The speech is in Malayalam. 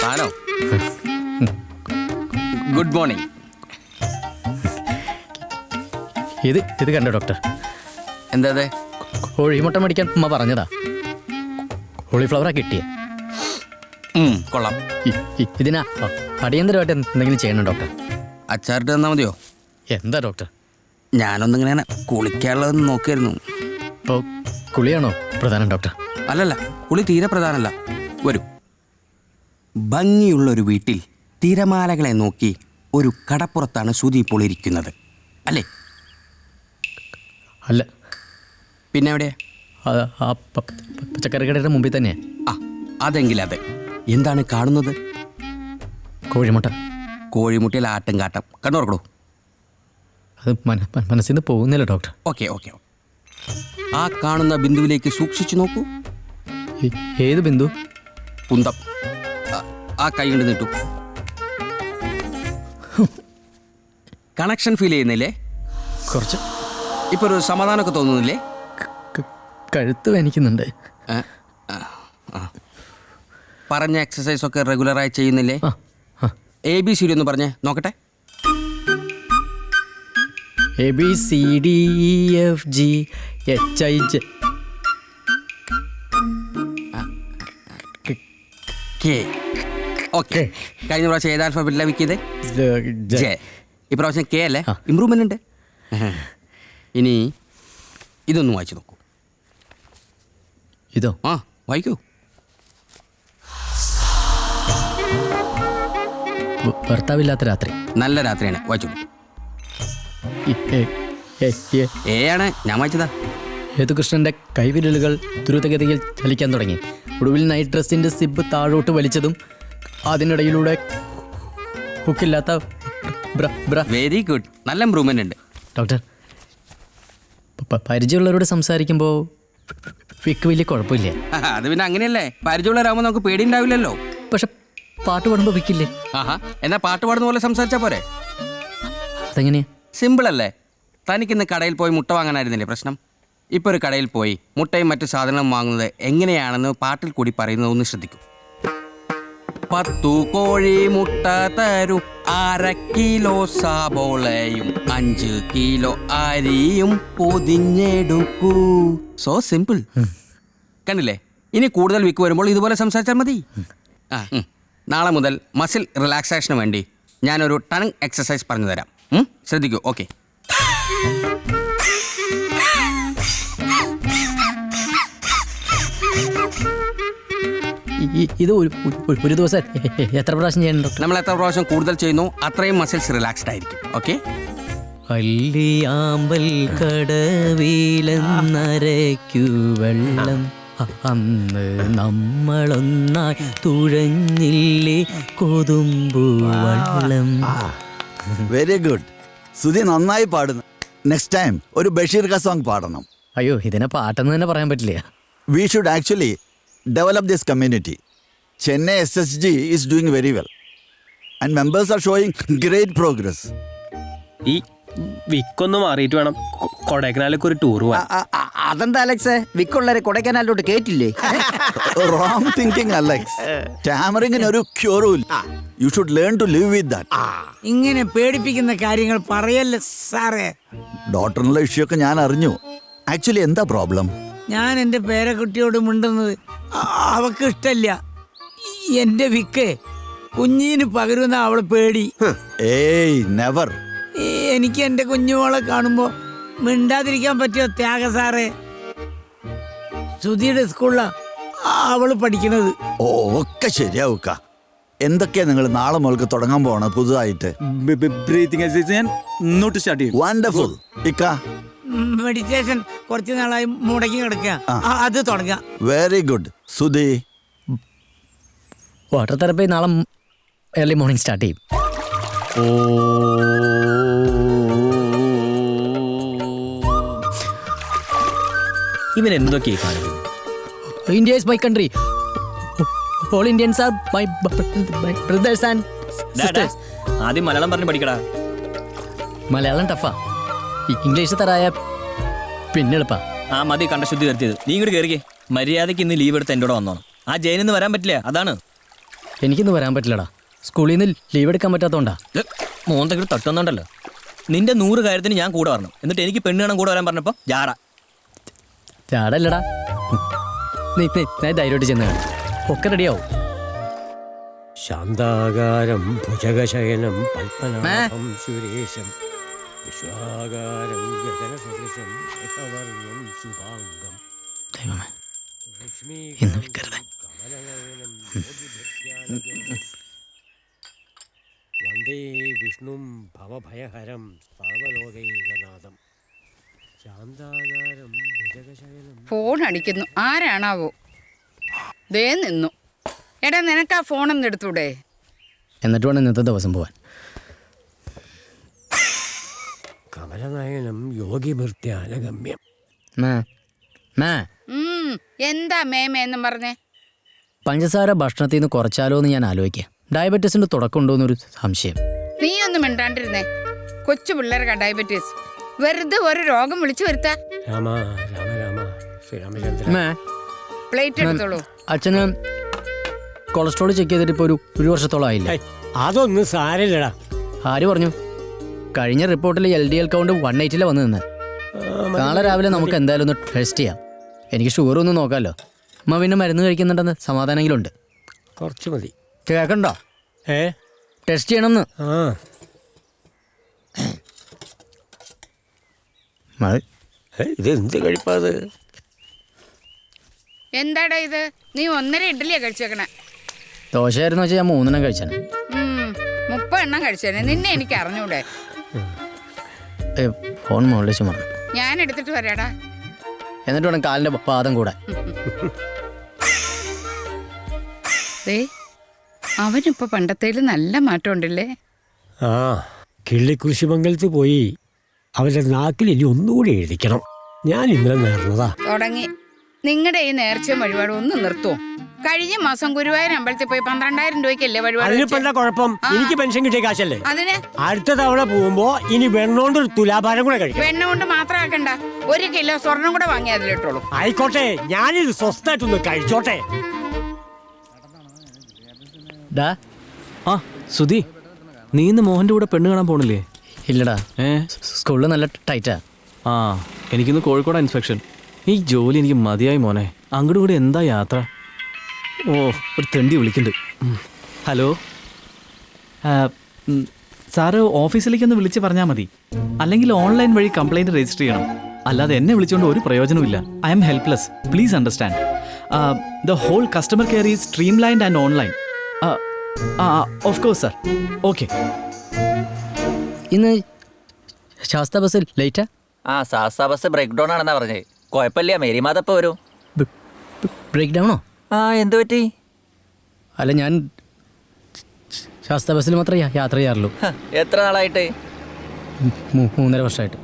താനോ? Good morning. ഇത് കണ്ടോ ഡോക്ടർ? എന്താ അതെ? കോഴിമുട്ട മേടിക്കാൻ ഉമ്മ പറഞ്ഞതാ. കോളിഫ്ലവറാ കിട്ടിയ. കൊള്ളാം. ഇതിനാ അടിയന്തരമായിട്ട് എന്തെങ്കിലും ചെയ്യണം ഡോക്ടർ. അച്ചാറിട്ട് തന്നാൽ മതിയോ? എന്താ ഡോക്ടർ? ഞാനൊന്നിങ്ങനെ കുളിക്കാനുള്ളതെന്ന് നോക്കിയായിരുന്നു. ഇപ്പോൾ കുളിയാണോ പ്രധാനം ഡോക്ടർ? അല്ലല്ല, കുളി തീരെ പ്രധാനമല്ല. വരൂ. ഭംഗിയുള്ളൊരു വീട്ടിൽ തിരമാലകളെ നോക്കി ഒരു കടപ്പുറത്താണ് സുധി ഇപ്പോൾ ഇരിക്കുന്നത്, അല്ലേ? അല്ല. പിന്നെ എവിടെയാ? പച്ചക്കറി കടയുടെ മുമ്പിൽ തന്നെയാ. ആ, അതെങ്കിൽ അതെ. എന്താണ് കാണുന്നത്? കോഴിമുട്ട. കോഴിമുട്ടയിൽ ആട്ടും കാട്ടം. കണ്ണുറക്കണോ? അത് മനസ്സിൽ നിന്ന് പോകുന്നില്ല ഡോക്ടർ. ഓക്കെ. ആ കാണുന്ന ബിന്ദുവിലേക്ക് സൂക്ഷിച്ചു നോക്കൂ. ഏത് ബിന്ദു? കുന്തം. ആ കൈ കൊണ്ട് നീട്ടു. കണക്ഷൻ ഫീൽ ചെയ്യുന്നില്ലേ? കുറച്ച്. ഇപ്പോൾ ഒരു സമാധാനമൊക്കെ തോന്നുന്നില്ലേ? കഴുത്ത് വേനിക്കുന്നുണ്ട്. പറഞ്ഞ എക്സസൈസ് ഒക്കെ റെഗുലറായി ചെയ്യുന്നില്ലേ? ABCD ഒന്ന് പറഞ്ഞേ നോക്കട്ടെ. ABCDEFGHIJ. ഓക്കെ. കഴിഞ്ഞ പ്രാവശ്യം ഏത് ആൽഫബറ്റിലാണ് വിൽക്കിയത്? ജെ. ഇപ്രാവശ്യം കെ അല്ലേ? ഇമ്പ്രൂവ്മെന്റ് ഉണ്ട്. ഇനി ഇതൊന്ന് വായിച്ചു നോക്കൂ. ഇതോ? വായിക്കൂ. ഭർത്താവില്ലാത്ത രാത്രി. നല്ല രാത്രിയാണ്. വായിച്ചു. എ ആണ്. ഞാൻ വായിച്ചതാ. യേതുകൃഷ്ണന്റെ കൈവിരലുകൾ ദ്രുതഗതിയിൽ ചലിക്കാൻ തുടങ്ങി. ഒടുവിൽ നൈറ്റ് ഡ്രസ്സിന്റെ സിബ് താഴോട്ട് വലിച്ചതും അതിനിടയിലൂടെ ഹുക്കില്ലാത്ത വെരി ഗുഡ്. നല്ല ഇമ്പ്രൂവ്മെന്റ് ഉണ്ട് ഡോക്ടർ. പരിചയമുള്ളവരോട് സംസാരിക്കുമ്പോൾ വിക്ക് വലിയ കുഴപ്പമില്ല. അത് പിന്നെ അങ്ങനെയല്ലേ, പരിചയമുള്ളവരാകുമ്പോൾ നമുക്ക് പേടി ഉണ്ടാവില്ലല്ലോ. പക്ഷെ പാട്ട് പാടുമ്പോൾ വിക്കില്ലേ? എന്നാ പാട്ട് പാടുന്ന പോലെ സംസാരിച്ചാ പോരെ? അതെങ്ങനെയാ? സിമ്പിൾ അല്ലേ. തനിക്കിന്ന് കടയിൽ പോയി മുട്ട വാങ്ങാനായിരുന്നില്ലേ പ്രശ്നം? ഇപ്പോൾ ഒരു കടയിൽ പോയി മുട്ടയും മറ്റു സാധനങ്ങളും വാങ്ങുന്നത് എങ്ങനെയാണെന്ന് പാട്ടിൽ കൂടി പറയുന്നത് ഒന്ന് ശ്രദ്ധിക്കൂ. 10 കോഴി മുട്ട തരും, 1/2 കിലോ സബോളയും 5 കിലോ അരിയും പൊതിഞ്ഞെടുക്കൂ. So simple. കണ്ടില്ലേ? ഇനി കൂടുതൽ വിക്ക് വരുമ്പോൾ ഇതുപോലെ സംസാരിച്ചാൽ മതി. നാളെ മുതൽ മസിൽ റിലാക്സേഷന് വേണ്ടി ഞാനൊരു ടങ് എക്സസൈസ് പറഞ്ഞു തരാം. ശ്രദ്ധിക്കൂ. ഓക്കെ. ഇത് ഒരു ദിവസം എത്ര പ്രാവശ്യം ചെയ്യണം? നമ്മൾ എത്ര പ്രാവശ്യം കൂടുതൽ ചെയ്യുന്നു അത്രയും മസിൽസ് റിലാക്സ്ഡ് ആയിരിക്കും. ഓക്കെ. അല്ലിയാമ്പൽ കടവിലെന്നരയ്ക്കു വെള്ളം, അന്ന് നമ്മളൊന്നായി തുഴഞ്ഞില്ലേ കൊതുമ്പു വെള്ളം. Very good. സുധി നന്നായി പാടുന്നു. നെക്സ്റ്റ് ടൈം ഒരു ബഷീർ ക സോങ് പാടണം. അയ്യോ, ഇതിനെ പാട്ടെന്ന് തന്നെ പറയാൻ പറ്റില്ല. We should actually develop this community. Chennai SSG is doing very well and members are showing great progress. ഈ വിക്കൊന്ന് മാറിയിട്ട് വേണം കൊടൈക്കനാലിലേക്ക് ഒരു ടൂർ പോവാൻ. അതെന്താ അലക്സ്, വിക്കുള്ളവരെ കൊടൈക്കനാലിലോട്ട് കേട്ടില്ലേ? Wrong thinking Alex. ടാമറിങ്ങിന് ഒരു ക്യൂറും ഇല്ല. You should learn to live with that. ഇങ്ങനെ പേടിപ്പിക്കുന്ന കാര്യങ്ങൾ പറയല്ലേ സാറേ. ഡോക്ടറിനുള്ള ഇഷ്യൂ ഒക്കെ ഞാൻ അറിഞ്ഞു. ആക്ച്വലി എന്താ പ്രോബ്ലം? ഞാൻ എൻ്റെ പേരക്കുട്ടിയോട് മിണ്ടുന്നത് അവക്ക് ഇഷ്ടല്ല. എൻ്റെ വിക്ക് കുഞ്ഞിന് പകരുന്ന അവളെ പേടി. ഏയ് നെവർ. എനിക്ക് എൻ്റെ കുഞ്ഞുമോളെ കാണുമ്പോൾ മിണ്ടാതിരിക്കാൻ പറ്റിയോ ത്യാഗ സാറേ? സുധിയുടെ സ്കൂളിലാണ് അവള് പഠിക്കണത്. ഒക്കെ ശരിയാവുക. എന്തൊക്കെയാ നിങ്ങൾ നാളെ മുതൽക്ക് തുടങ്ങാൻ പോകണം പുതുതായിട്ട്? ബ്രീത്തിങ് എക്സസൈസ് ഇന്നോട്ട് സ്റ്റാർട്ട് ചെയ്യും. വണ്ടർഫുൾ. ഇക്ക മെഡിറ്റേഷൻ കുറച്ച് നാളായി മുടക്കി കിടക്കുക, അത് തുടങ്ങാം. Very good. Sudhi water therapy നാളെ ഏർലി മോർണിംഗ് സ്റ്റാർട്ട് ചെയ്യും. ഇവൻ എന്തൊക്കെയാ കാണിക്കുന്നത്? India is my country. All Indians are my brothers and sisters. ആദ്യം മലയാളം പറഞ്ഞ് പഠിക്കടാ. മലയാളം ടഫാ, ഇംഗ്ലീഷ് തരായ പിന്നെ എളുപ്പാ. മതി കണ്ട ശുദ്ധി വരുത്തിയത്. നീ ഇങ്ങോട്ട് കയറിക്കേ. മര്യാദയ്ക്ക് ഇന്ന് ലീവ് എടുത്ത് എൻ്റെ കൂടെ വന്നോ. ആ ജയിലിൽ നിന്ന് വരാൻ പറ്റില്ല, അതാണ്. എനിക്കിന്ന് വരാൻ പറ്റില്ലടാ. സ്കൂളിൽ നിന്ന് ലീവ് എടുക്കാൻ പറ്റാത്തോണ്ടാ. മോന്തെങ്കിലും തട്ടുന്നുണ്ടല്ലോ. നിന്റെ 100 കാര്യത്തിന് ഞാൻ കൂടെ വരണം, എന്നിട്ട് എനിക്ക് പെണ്ണ് കാണാൻ കൂടെ വരാൻ പറഞ്ഞപ്പോൾ ജാട. ചാടല്ലടാ. നീ ധൈര്യമായിട്ട് ചെന്ന് കാണും, ഒക്കെ റെഡിയാവും. ശാന്താകാരം ഭുജഗശയനം പത്മനാഭം സുരേശം വിശ്വാകാരം ഗഗനസദൃശം മേഘവർണ്ണം ശുഭാംഗം ദൈവമേ, ഇന്ന് വിക്കരുത്. കമലനയനം വന്ദേ വിഷ്ണും ഭവഭയഹരം സർവലോകൈകനാഥം ശാന്താകാരം ഭുജഗശയനം. ഫോൺ അടിക്കുന്നു, ആരാണാവോ? ദേ നിന്നു. എടാ, നിനക്ക് ആ ഫോണൊന്നും എടുത്തൂടെ? എന്നിട്ട് വേണം ഇന്നത്തെ ദിവസം പോവാൻ. കമലനയനം യോഗിഭൃത്യാനഗമ്യം. എന്താ മേമേന്നും പറഞ്ഞേ? പഞ്ചസാര ഭക്ഷണത്തിൽ നിന്ന് കുറച്ചാലോ എന്ന് ഞാൻ ആലോചിക്കാം. ഡയബറ്റീസിന്റെ തുടക്കം ഉണ്ടോന്നൊരു സംശയം. നീ ഒന്നും മിണ്ടാണ്ടിരുന്നേ. കൊച്ചു പിള്ളേർക്ക് ഡയബറ്റീസ് വെറുതെ ഒരു രോഗം വിളിച്ചു വരുത്താ. രാമ രാമ രാമ ശ്രീരാമചന്ദ്ര. പ്ലേറ്റ് എടുത്തോളൂ. അച്ഛന് കൊളസ്ട്രോൾ ചെക്ക് ചെയ്തിട്ട് ഇപ്പോൾ ഒരു വർഷത്തോളം ആയില്ല. അതൊന്നും സാരമില്ലടാ. ആര് പറഞ്ഞു? കഴിഞ്ഞ റിപ്പോർട്ടിൽ LDL കൗണ്ട് 180 വന്നു നിന്ന്. നാളെ രാവിലെ നമുക്ക് എന്തായാലും ഒന്ന് ടെസ്റ്റ് ചെയ്യാം. എനിക്ക് ഷുഗർ ഒന്നും നോക്കാമല്ലോ. അമ്മ പിന്നെ മരുന്ന് കഴിക്കുന്നുണ്ടെന്ന് സമാധാനമെങ്കിലുണ്ട്. കുറച്ച് മതി. കേൾക്കണ്ടോ? ടെസ്റ്റ് ചെയ്യണമെന്ന്. ഇതെന്ത് കഴിപ്പാത്? എന്താടാ ഇത്? നീ 1.5 ഇഡ്ഡലിയാ കഴിച്ചേക്കണേ. ദോശയായിരുന്നു വെച്ചാൽ ഞാൻ 3 കഴിച്ചാണ്. 30 എണ്ണം കഴിച്ചേനെ. നിന്നെ എനിക്ക് അറിഞ്ഞൂടെ? ഫോൺ മുകളിൽ വെച്ച് മറന്നു. ഞാൻ എടുത്തിട്ട് വരാടാ. എന്നിട്ട് വേണം കാലിന്റെ പാദം കൂടെ. അവനിപ്പോ പണ്ടത്തേല് നല്ല മാറ്റം ഉണ്ടല്ലേ? ആ, കിള്ളിക്കുരിശുമംഗലത്ത് പോയി അവന്റെ നാക്കിൽ ഇനി ഒന്നുകൂടി എഴുതിക്കണം. ഞാൻ ഇന്നലെ നേർന്നതാ. തുടങ്ങി. നിങ്ങളുടെ ഈ നേർച്ചയും വഴിപാടും ഒന്ന് നിർത്തുവോ? കഴിഞ്ഞ മാസം ഗുരുവായൂർ അമ്പലത്തിൽ പോയി 12,000 രൂപയ്ക്കല്ലേ വഴിപാട്? അതിനിപ്പോ എന്താ കുഴപ്പം? എനിക്ക് പെൻഷൻ കിട്ടിയ കാശല്ലേ. അതിന് അടുത്ത തവണ പോകുമ്പോ ഇനി വെണ്ണോണ്ട് ഒരു തുലാഭാരം കൂടെ കഴിക്കും. വെണ്ണ കൊണ്ട് മാത്രം ആക്കണ്ട, 1 കിലോ സ്വർണം കൂടെ വാങ്ങി അതിലിട്ടോളൂ. ആയിക്കോട്ടെ, ഞാനിത് സ്വസ്ഥായിട്ടൊന്ന് കഴിച്ചോട്ടെ. ആ സുധി, നീ ഇന്ന് മോഹന്റെ കൂടെ പെണ്ണ് കാണാൻ പോണില്ലേ? ഇല്ലടാ, സ്കൂളിൽ നല്ല ടൈറ്റാ. ആ, എനിക്കിന്ന് കോഴിക്കോട് ഇൻസ്പെക്ഷൻ. ഈ ജോലി എനിക്ക് മതിയായി മോനെ. അങ്ങോട്ട് കൂടെ എന്താ യാത്ര? ഓ, ഒരു തെണ്ടി വിളിക്കുന്നുണ്ട്. ഹലോ സാറ് ഓഫീസിലേക്കൊന്ന് വിളിച്ച് പറഞ്ഞാൽ മതി. അല്ലെങ്കിൽ ഓൺലൈൻ വഴി കംപ്ലൈൻറ്റ് രജിസ്റ്റർ ചെയ്യണം. അല്ലാതെ എന്നെ വിളിച്ചുകൊണ്ട് ഒരു പ്രയോജനമില്ല. I'm helpless. Please understand. The whole customer care is streamlined and online. Of course sir. Okay. ഇന്ന് ശാസ്ത ബസ് ലേറ്റാ? ശാസ്ത ബസ് ബ്രേക്ക് ഡൗൺ ആണെന്നാ പറഞ്ഞേ. കുഴപ്പമില്ല, മേരിമാതപ്പോ വരൂ. ബ്രേക്ക് ഡൗണോ? എന്ത് പറ്റി? അല്ല, ഞാൻ ശാസ്ത ബസ്സിൽ മാത്രമേ യാത്ര ചെയ്യാറുള്ളൂ. എത്ര നാളായിട്ട്? 3.5 വർഷമായിട്ട്.